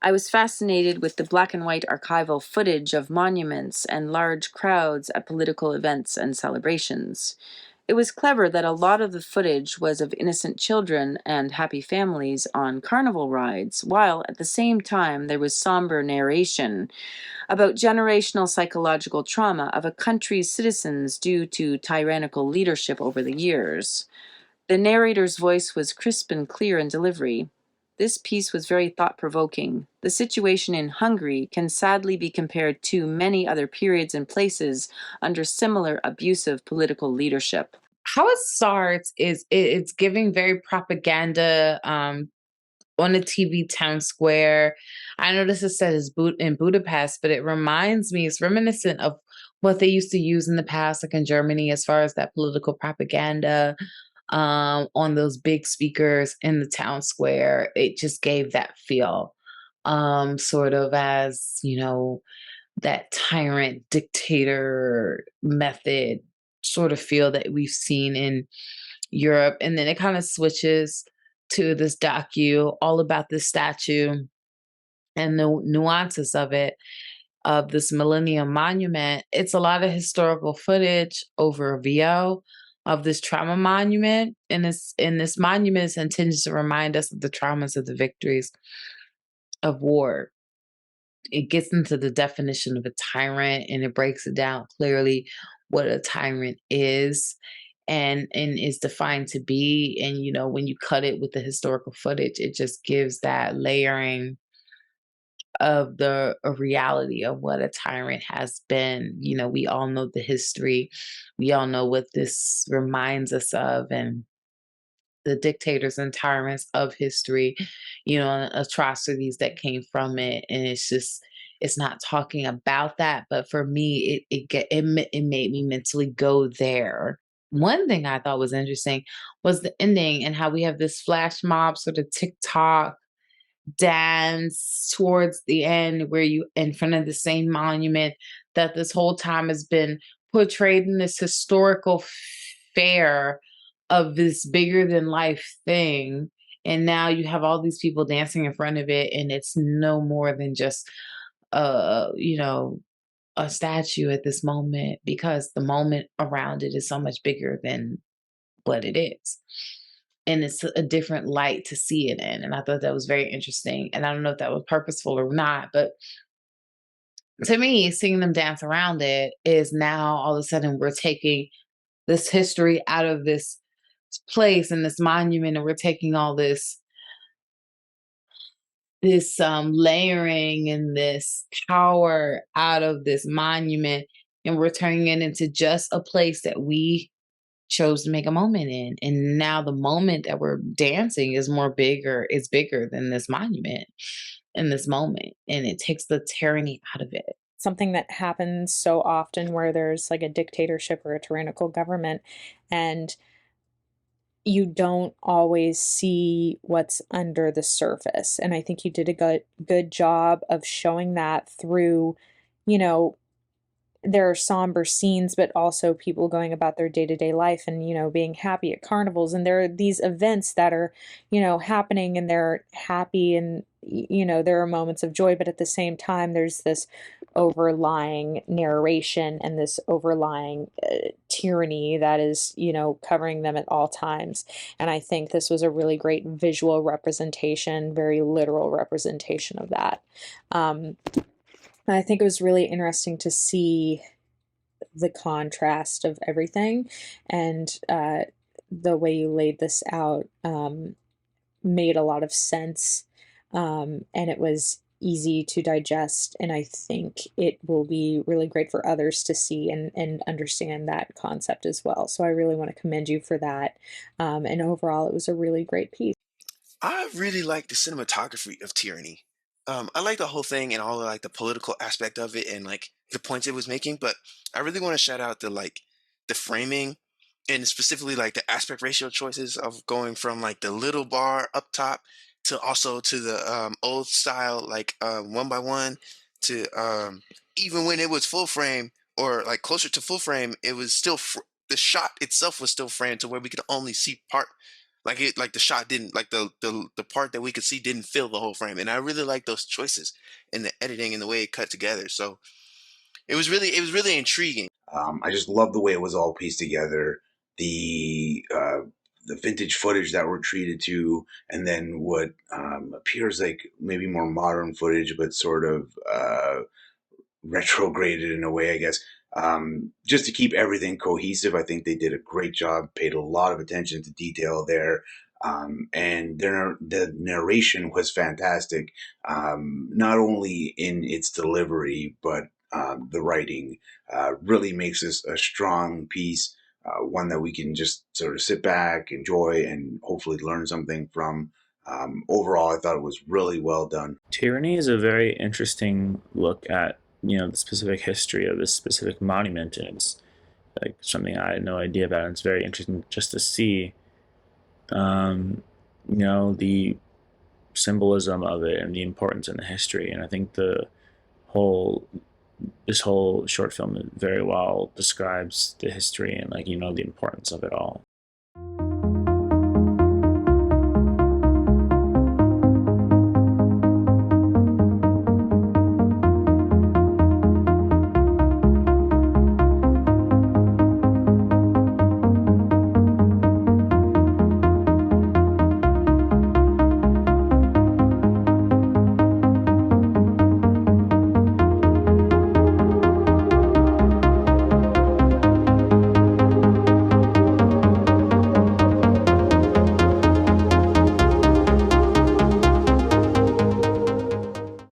I was fascinated with the black and white archival footage of monuments and large crowds at political events and celebrations. It was clever that a lot of the footage was of innocent children and happy families on carnival rides, while at the same time there was somber narration about generational psychological trauma of a country's citizens due to tyrannical leadership over the years. The narrator's voice was crisp and clear in delivery. This piece was very thought provoking. The situation in Hungary can sadly be compared to many other periods and places under similar abusive political leadership. How it starts is it's giving very propaganda on the TV town square. I know this is set as in Budapest, but it reminds me, it's reminiscent of what they used to use in the past, like in Germany, as far as that political propaganda on those big speakers in the town square. It just gave that feel, sort of as, that tyrant dictator method sort of feel that we've seen in Europe. And then it kind of switches to this docu all about this statue and the nuances of it, of this Millennium Monument. It's a lot of historical footage over VO of this trauma monument. And this monument is intended to remind us of the traumas of the victories of war. It gets into the definition of a tyrant, and it breaks it down clearly what a tyrant is and is defined to be. And when you cut it with the historical footage, it just gives that layering of the a reality of what a tyrant has been. We all know the history. We all know what this reminds us of, and the dictators and tyrants of history, and atrocities that came from it. And it's not talking about that, but for me, it made me mentally go there. One thing I thought was interesting was the ending and how we have this flash mob sort of TikTok dance towards the end, where you in front of the same monument that this whole time has been portrayed in this historical fair of this bigger than life thing. And now you have all these people dancing in front of it, and it's no more than just uh you know a statue at this moment, because the moment around it is so much bigger than what it is. And it's a different light to see it in. And I thought that was very interesting. And I don't know if that was purposeful or not, but to me, seeing them dance around it is now all of a sudden we're taking this history out of this place and this monument, and we're taking all this layering and this power out of this monument, and we're turning it into just a place that we chose to make a moment in. And now the moment that we're dancing is bigger than this monument in this moment. And it takes the tyranny out of it. Something that happens so often where there's like a dictatorship or a tyrannical government, and you don't always see what's under the surface. And I think you did a good job of showing that through, you know, there are somber scenes, but also people going about their day-to-day life and, being happy at carnivals. And there are these events that are, happening, and they're happy, and, there are moments of joy, but at the same time, there's this overlying narration and this overlying tyranny that is, covering them at all times. And I think this was a really great visual representation, very literal representation of that. I think it was really interesting to see the contrast of everything, and the way you laid this out made a lot of sense, and it was easy to digest, and I think it will be really great for others to see and understand that concept as well. So I really want to commend you for that, and overall, it was a really great piece. I really like the cinematography of Tyranny. I like the whole thing and all like the political aspect of it and like the points it was making, but I really want to shout out the framing and specifically like the aspect ratio choices of going from like the little bar up top to also to the old style like 1 by 1 to even when it was full frame or like closer to full frame, it was still the shot itself was still framed to where we could only see part Like the shot didn't, like the part that we could see didn't fill the whole frame. And I really like those choices in the editing and the way it cut together. So it was really intriguing. I just love the way it was all pieced together. The vintage footage that were treated to, and then what appears like maybe more modern footage, but sort of retrograded in a way, I guess. Just to keep everything cohesive, I think they did a great job. Paid a lot of attention to detail there, and the narration was fantastic. Not only in its delivery, but the writing really makes this a strong piece, one that we can just sort of sit back, enjoy, and hopefully learn something from. Overall, I thought it was really well done. Tyranny is a very interesting look at the specific history of this specific monument, and it's like something I had no idea about. And it's very interesting just to see, the symbolism of it and the importance in the history. And I think whole this whole short film very well describes the history and the importance of it all.